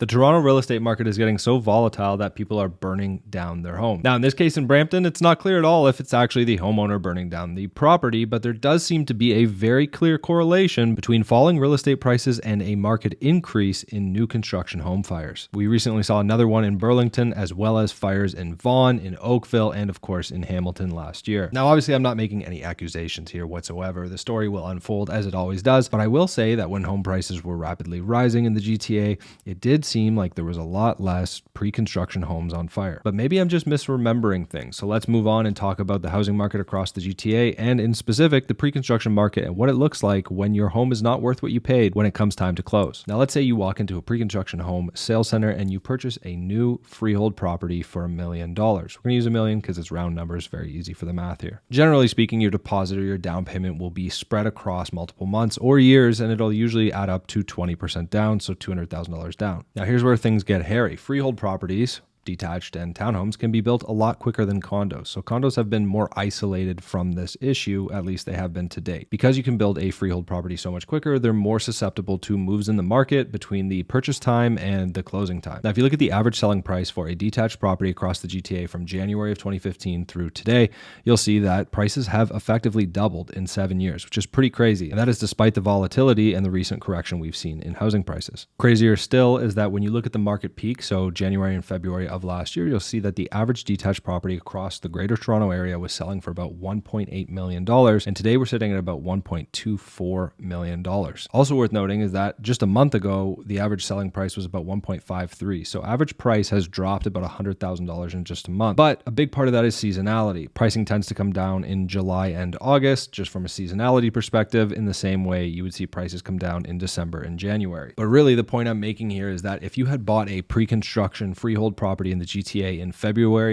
The Toronto real estate market is getting so volatile that people are burning down their home. Now, in this case in Brampton, it's not clear at all if it's actually the homeowner burning down the property, but there does seem to be a very clear correlation between falling real estate prices and a market increase in new construction home fires. We recently saw another one in Burlington, as well as fires in Vaughan, in Oakville, and of course in Hamilton last year. Now, obviously, I'm not making any accusations here whatsoever. The story will unfold as it always does, but I will say that when home prices were rapidly rising in the GTA, it did seem like there was a lot less pre-construction homes on fire. But maybe I'm just misremembering things. So let's move on and talk about the housing market across the GTA, and in specific, the pre-construction market and what it looks like when your home is not worth what you paid when it comes time to close. Now, let's say you walk into a pre-construction home sales center and you purchase a new freehold property for $1 million. We're going to use $1 million because it's round numbers, very easy for the math here. Generally speaking, your deposit or your down payment will be spread across multiple months or years, and it'll usually add up to 20% down, so $200,000 down. Now, here's where things get hairy. Freehold properties, detached and townhomes, can be built a lot quicker than condos. So condos have been more isolated from this issue, at least they have been to date. Because you can build a freehold property so much quicker, they're more susceptible to moves in the market between the purchase time and the closing time. Now, if you look at the average selling price for a detached property across the GTA from January of 2015 through today, you'll see that prices have effectively doubled in 7 years, which is pretty crazy. And that is despite the volatility and the recent correction we've seen in housing prices. Crazier still is that when you look at the market peak, so January and February of last year, you'll see that the average detached property across the Greater Toronto area was selling for about $1.8 million, and today we're sitting at about $1.24 million. Also worth noting is that just a month ago, the average selling price was about $1.53, so average price has dropped about $100,000 in just a month. But a big part of that is seasonality. Pricing tends to come down in July and August, just from a seasonality perspective, in the same way you would see prices come down in December and January. But really, the point I'm making here is that if you had bought a pre-construction freehold property in the GTA in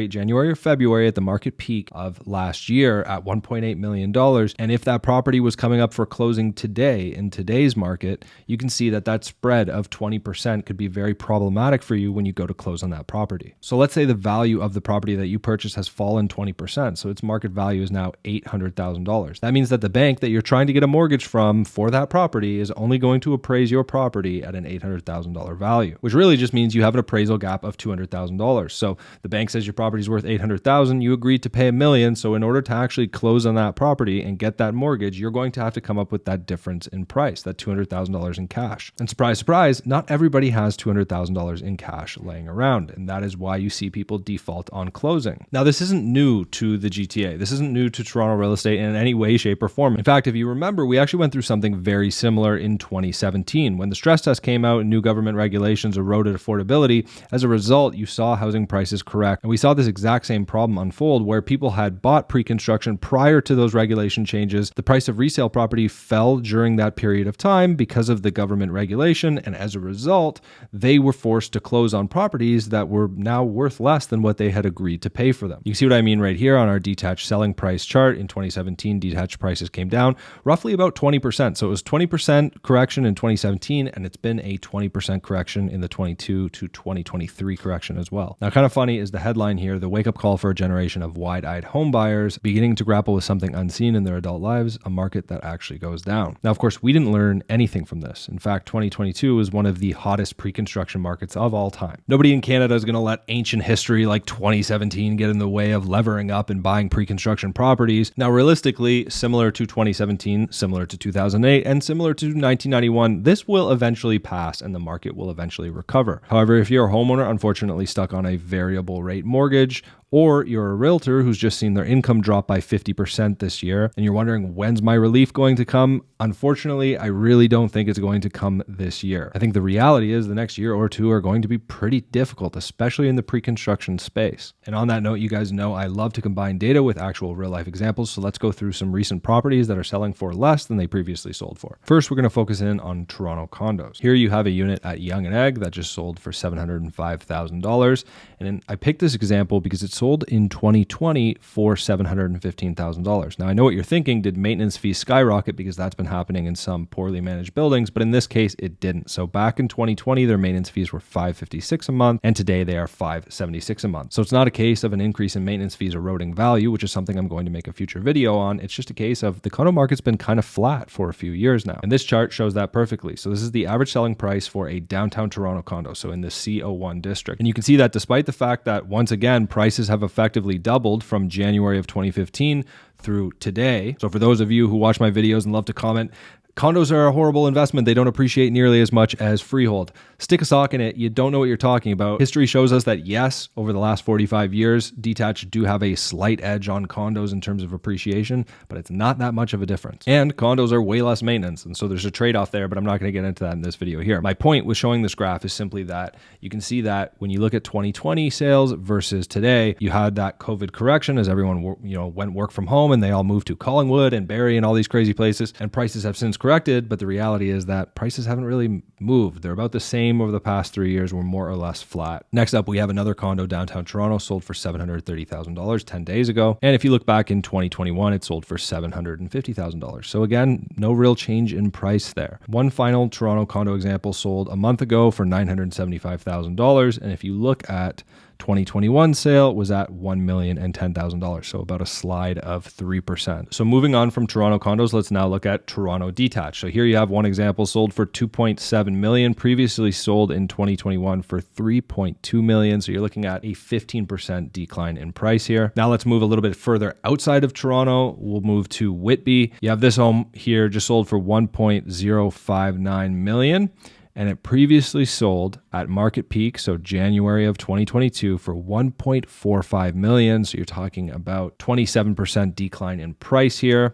January or February at the market peak of last year at $1.8 million, and if that property was coming up for closing today in today's market, you can see that that spread of 20% could be very problematic for you when you go to close on that property. So let's say the value of the property that you purchased has fallen 20%, so its market value is now $800,000. That means that the bank that you're trying to get a mortgage from for that property is only going to appraise your property at an $800,000 value, which really just means you have an appraisal gap of $200,000. So the bank says your property is worth $800,000, you agreed to pay $1 million. So in order to actually close on that property and get that mortgage, you're going to have to come up with that difference in price, that $200,000 in cash. And surprise, surprise, not everybody has $200,000 in cash laying around. And that is why you see people default on closing. Now, this isn't new to the GTA. This isn't new to Toronto real estate in any way, shape, or form. In fact, if you remember, we actually went through something very similar in 2017 when the stress test came out and new government regulations eroded affordability. As a result, you saw housing prices correct. And we saw this exact same problem unfold where people had bought pre-construction prior to those regulation changes. The price of resale property fell during that period of time because of the government regulation. And as a result, they were forced to close on properties that were now worth less than what they had agreed to pay for them. You see what I mean right here on our detached selling price chart. In 2017, detached prices came down roughly about 20%. So it was 20% correction in 2017, and it's been a 20% correction in the 22 to 2023 correction as well. Now, kind of funny is the headline here, the wake-up call for a generation of wide-eyed home buyers beginning to grapple with something unseen in their adult lives, a market that actually goes down. Now, of course, we didn't learn anything from this. In fact, 2022 was one of the hottest pre-construction markets of all time. Nobody in Canada is going to let ancient history like 2017 get in the way of levering up and buying pre-construction properties. Now, realistically, similar to 2017, similar to 2008, and similar to 1991, this will eventually pass and the market will eventually recover. However, if you're a homeowner unfortunately stuck on a variable rate mortgage, or you're a realtor who's just seen their income drop by 50% this year, and you're wondering, when's my relief going to come? Unfortunately, I really don't think it's going to come this year. I think the reality is the next year or two are going to be pretty difficult, especially in the pre-construction space. And on that note, you guys know I love to combine data with actual real-life examples, so let's go through some recent properties that are selling for less than they previously sold for. First, we're going to focus in on Toronto condos. Here you have a unit at Yonge and Egg that just sold for $705,000. And I picked this example because it's sold in 2020 for $715,000. Now, I know what you're thinking. Did maintenance fees skyrocket because that's been happening in some poorly managed buildings? But in this case, it didn't. So back in 2020, their maintenance fees were $556 a month, and today they are $576 a month. So it's not a case of an increase in maintenance fees eroding value, which is something I'm going to make a future video on. It's just a case of the condo market's been kind of flat for a few years now. And this chart shows that perfectly. So this is the average selling price for a downtown Toronto condo, so in the CO1 district. And you can see that despite the fact that, once again, prices have effectively doubled from January of 2015 through today. So for those of you who watch my videos and love to comment, condos are a horrible investment. They don't appreciate nearly as much as freehold. Stick a sock in it. You don't know what you're talking about. History shows us that yes, over the last 45 years, detached do have a slight edge on condos in terms of appreciation, but it's not that much of a difference. And condos are way less maintenance. And so there's a trade-off there, but I'm not going to get into that in this video here. My point with showing this graph is simply that you can see that when you look at 2020 sales versus today, you had that COVID correction as everyone went work from home and they all moved to Collingwood and Barrie and all these crazy places, and prices have since corrected, but the reality is that prices haven't really moved. They're about the same over the past 3 years. We're more or less flat. Next up, we have another condo downtown Toronto sold for $730,000 10 days ago. And if you look back in 2021, it sold for $750,000. So again, no real change in price there. One final Toronto condo example sold a month ago for $975,000. And if you look at 2021 sale, was at $1,010,000, so about a slide of 3%. So moving on from Toronto condos, let's now look at Toronto detached. So here you have one example sold for $2.7 million, previously sold in 2021 for $3.2 million. So you're looking at a 15% decline in price here. Now let's move a little bit further outside of Toronto. We'll move to Whitby. You have this home here just sold for $1.059 million. And it previously sold at market peak, so January of 2022, for $1.45 million. So you're talking about 27% decline in price here.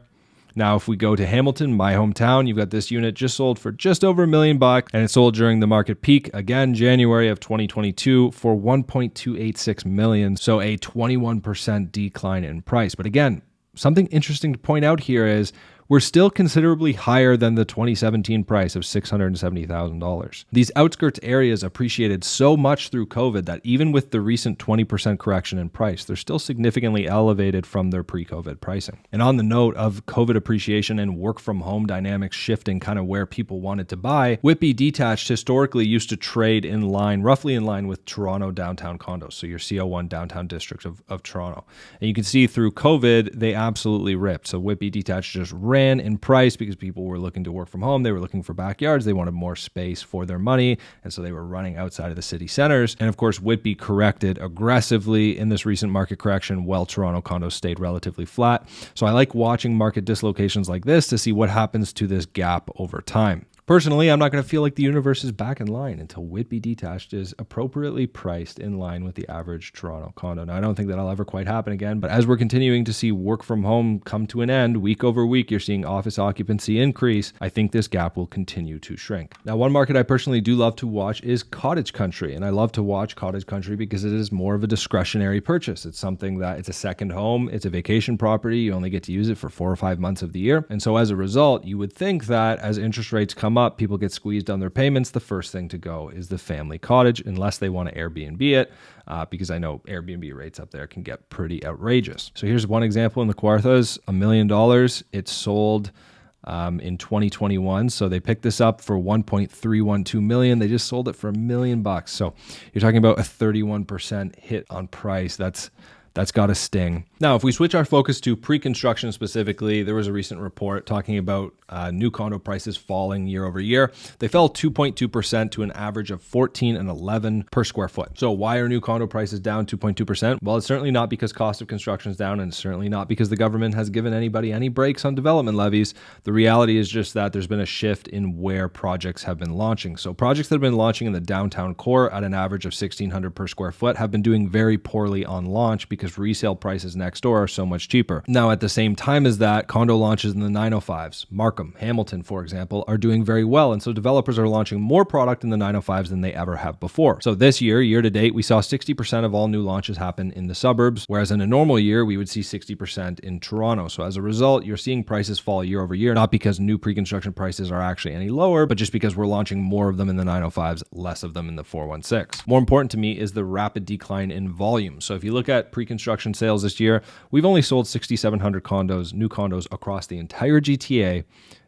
Now, if we go to Hamilton, my hometown, you've got this unit just sold for just over $1 million, and it sold during the market peak, again, January of 2022, for $1.286 million. So a 21% decline in price. But again, something interesting to point out here is we're still considerably higher than the 2017 price of $670,000. These outskirts areas appreciated so much through COVID that even with the recent 20% correction in price, they're still significantly elevated from their pre-COVID pricing. And on the note of COVID appreciation and work from home dynamics shifting kind of where people wanted to buy, Whitby detached historically used to trade in line, roughly in line with Toronto downtown condos, so your CO1 downtown district of Toronto. And you can see through COVID, they absolutely ripped. So Whitby detached just ran in price because people were looking to work from home. They were looking for backyards. They wanted more space for their money. And so they were running outside of the city centers. And of course, Whitby corrected aggressively in this recent market correction while Toronto condos stayed relatively flat. So I like watching market dislocations like this to see what happens to this gap over time. Personally, I'm not going to feel like the universe is back in line until Whitby detached is appropriately priced in line with the average Toronto condo. Now, I don't think that'll ever quite happen again, but as we're continuing to see work from home come to an end, week over week, you're seeing office occupancy increase. I think this gap will continue to shrink. Now, one market I personally do love to watch is cottage country, and I love to watch cottage country because it is more of a discretionary purchase. It's something that it's a second home, it's a vacation property, you only get to use it for 4 or 5 months of the year. And so as a result, you would think that as interest rates come up, people get squeezed on their payments, the first thing to go is the family cottage, unless they want to Airbnb it, because I know Airbnb rates up there can get pretty outrageous. So here's one example in the Kawarthas, $1 million. It sold in 2021. So they picked this up for $1.312 million. They just sold it for $1 million. So you're talking about a 31% hit on price. That's got to sting. Now, if we switch our focus to pre-construction specifically, there was a recent report talking about new condo prices falling year over year. They fell 2.2% to an average of $14.11 per square foot. So why are new condo prices down 2.2%? Well, it's certainly not because cost of construction is down, and it's certainly not because the government has given anybody any breaks on development levies. The reality is just that there's been a shift in where projects have been launching. So projects that have been launching in the downtown core at an average of $1,600 per square foot have been doing very poorly on launch because resale prices next door are so much cheaper. Now, at the same time as that, condo launches in the 905s, Markham, Hamilton, for example, are doing very well. And so developers are launching more product in the 905s than they ever have before. So this year to date, we saw 60% of all new launches happen in the suburbs, whereas in a normal year, we would see 60% in Toronto. So as a result, you're seeing prices fall year over year, not because new pre-construction prices are actually any lower, but just because we're launching more of them in the 905s, less of them in the 416. More important to me is the rapid decline in volume. So if you look at pre-construction pre-construction sales this year, we've only sold 6,700 condos, new condos across the entire GTA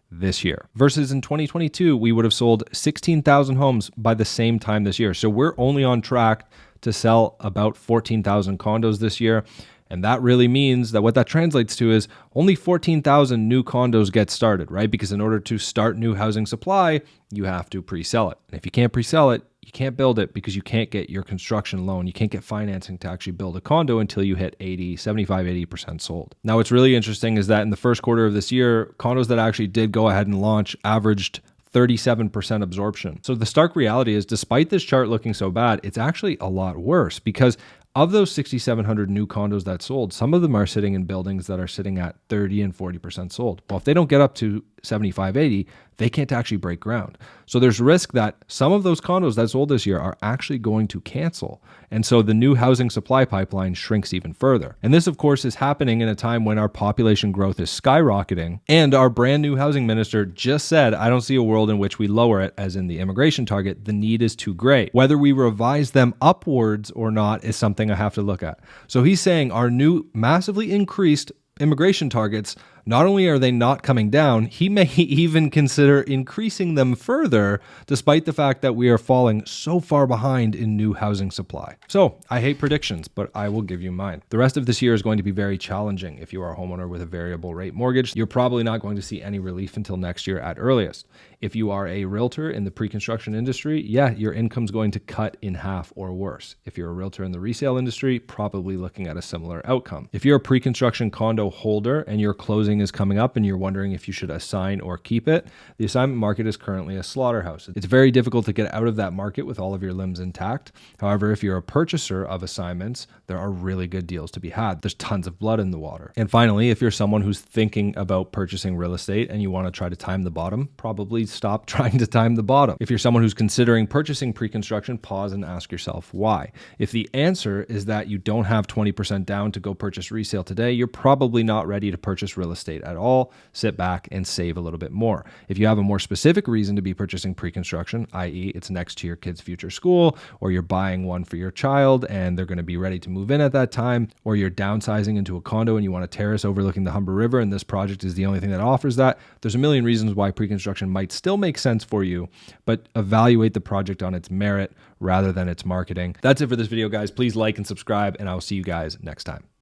this year. Versus in 2022, we would have sold 16,000 homes by the same time this year. So we're only on track to sell about 14,000 condos this year. And that really means that what that translates to is only 14,000 new condos get started, right? Because in order to start new housing supply, you have to pre-sell it. And if you can't pre-sell it, you can't build it because you can't get your construction loan. You can't get financing to actually build a condo until you hit 80% sold. Now, what's really interesting is that in the first quarter of this year, condos that actually did go ahead and launch averaged 37% absorption. So the stark reality is, despite this chart looking so bad, it's actually a lot worse, because of those 6,700 new condos that sold, some of them are sitting in buildings that are sitting at 30 and 40% sold. Well, if they don't get up to 75, 80, they can't actually break ground. So there's risk that some of those condos that sold this year are actually going to cancel. And so the new housing supply pipeline shrinks even further. And this, of course, is happening in a time when our population growth is skyrocketing. And our brand new housing minister just said, I don't see a world in which we lower it, as in the immigration target. The need is too great. Whether we revise them upwards or not is something I have to look at. So he's saying our new massively increased immigration targets, not only are they not coming down, he may even consider increasing them further, despite the fact that we are falling so far behind in new housing supply. So I hate predictions, but I will give you mine. The rest of this year is going to be very challenging. If you are a homeowner with a variable rate mortgage, you're probably not going to see any relief until next year at earliest. If you are a realtor in the pre-construction industry, yeah, your income's going to cut in half or worse. If you're a realtor in the resale industry, probably looking at a similar outcome. If you're a pre-construction condo holder and your closing is coming up and you're wondering if you should assign or keep it, the assignment market is currently a slaughterhouse. It's very difficult to get out of that market with all of your limbs intact. However, if you're a purchaser of assignments, there are really good deals to be had. There's tons of blood in the water. And finally, if you're someone who's thinking about purchasing real estate and you want to try to time the bottom, probably stop trying to time the bottom. If you're someone who's considering purchasing pre-construction, pause and ask yourself why. If the answer is that you don't have 20% down to go purchase resale today, you're probably not ready to purchase real estate at all. Sit back and save a little bit more. If you have a more specific reason to be purchasing pre-construction, i.e. it's next to your kid's future school, or you're buying one for your child and they're going to be ready to move in at that time, or you're downsizing into a condo and you want a terrace overlooking the Humber River and this project is the only thing that offers that, there's a million reasons why pre-construction might still make sense for you, but evaluate the project on its merit rather than its marketing. That's it for this video, guys. Please like and subscribe, and I will see you guys next time.